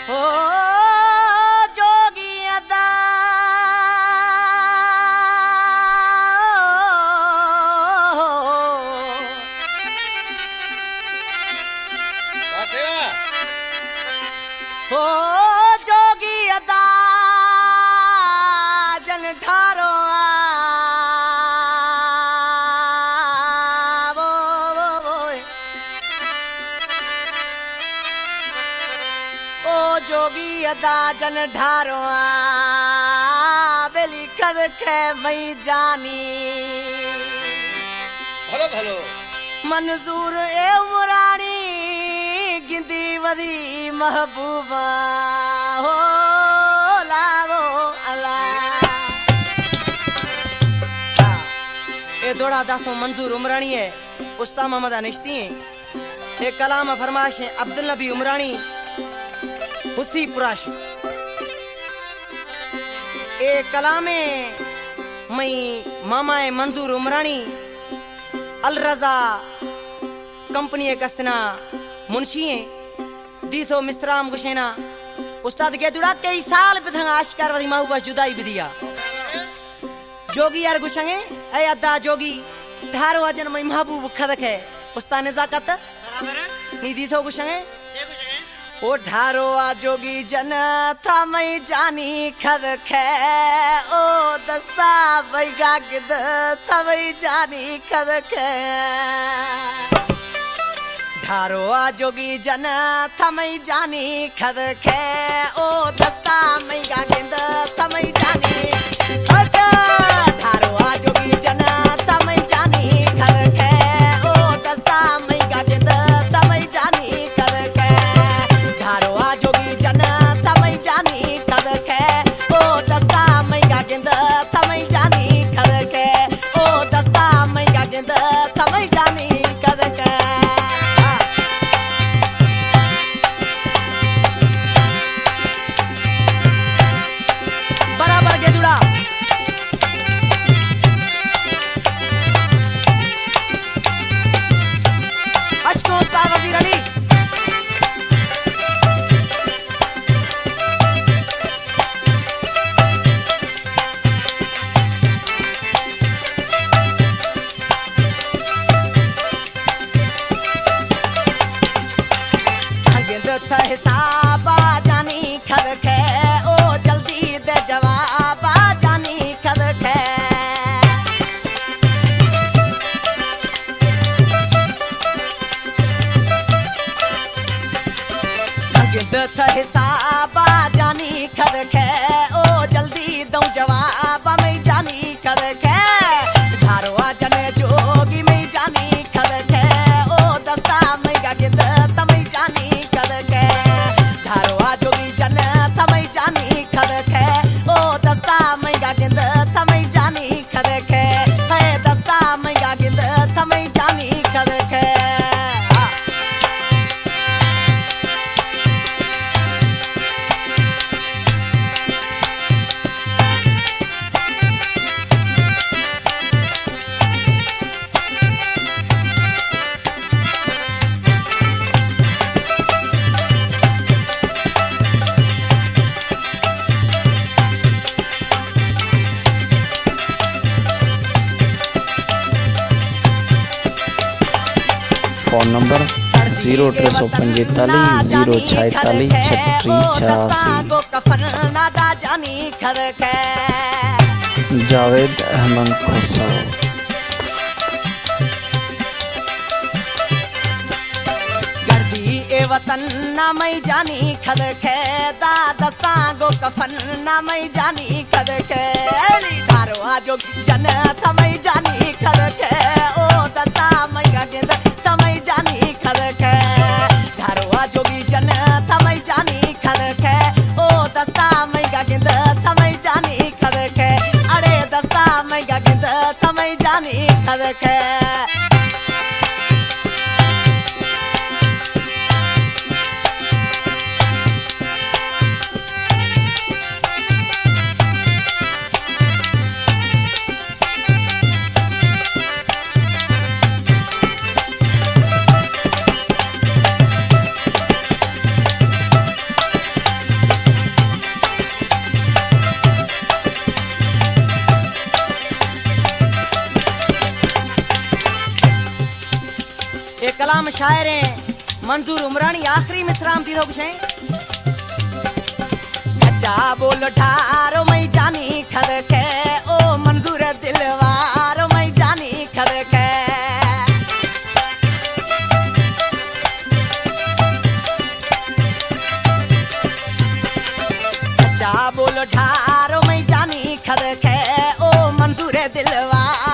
हो जोगी अदा हो जोगी अदा जन ठारो जोगी अदा जन ढारो बेली कर के मई जानी भलो भलो मंजूर ए उमरानी गिंदी वदी महबूबा हो लावो अला ए दोड़ा दातो मंजूर उमरानी है उस्ताद मोहम्मद अनिश्ती है एक कलाम फरमाश है अब्दुल नबी उमरानी हुस्ती पुराश ए कलामे मई मामाए मंजूर उमरानी अल रजा कंपनी कस्तना मुंशी दी तो मिस्त्राम गुशेना उस्ताद के दुड़ा कई साल बिथंगा आशिकार वदी माऊ बस जुदाई बिदिया जोगी यार गुशंगे ए अदा जोगी धारो अजन मई महबूब खदक है उस्ताद नजाकत नी दी तो गुशंगे ओ ढारो आ जोगी जन था मई जानी खद खे ओ दस्ता बैगा गिद था मई जानी खद खे ढारो आ जोगी जन था मई जानी खद खे ओ दस्ता बैगा गिद था मई जानी ढारो आ जोगी जन था मई जानी खद खे ओ दस्ता बैगा गिद था मई जानी खद खे ढारो आ जोगी जन तमई जानी खद के ओ दस्ता मैया गिंद तमई जानी खद के ओ दस्ता मैया गिंद तमई जानी खद के बराबर के जुड़ा अशको उस्ताद वजीर अली हिसाबा जानी खद खे ओ जल्दी दे जवाबा जानी खद खे हिसाबा जानी खद खे ओ जल्दी दऊं जवाबा में जानी खद खे ढारो आ जने जोगी में जानी खद खे ओ दस्ता में गा गिंद तमई जानी खद खे ढारो आ जोगी जन तमई जानी खद खे ओ दस्ता में गा गिंद तमई जानी खद खे है दस्ता में गा गिंद तमई जानी खद खे फोन नंबर 05346463686 जावेद अहमद खोसा ए वतन ना मई जानी खद खे दा दस्ता गो कफन ना मई जानी खद खे ढारो आ जो जन थमई जानी खद खे ओ दस्ता मई गा गिंद थमई जानी खद खे ढारो आ जोगी जन थमई जानी खद खे ओ दस्ता मई गा गिंद थमई जानी खद खे अरे दस्ता मई गा गिंद थमई जानी खद खे तमाम शायरें मंजूर उमरानी आखिरी मिसराम दी लोग शें सच्चा बोल ठारो मैं जानी खद के ओ मंजूर दिलवारो मैं जानी खद के सच्चा बोल ठारो मैं जानी खद के ओ मंजूर दिलवारो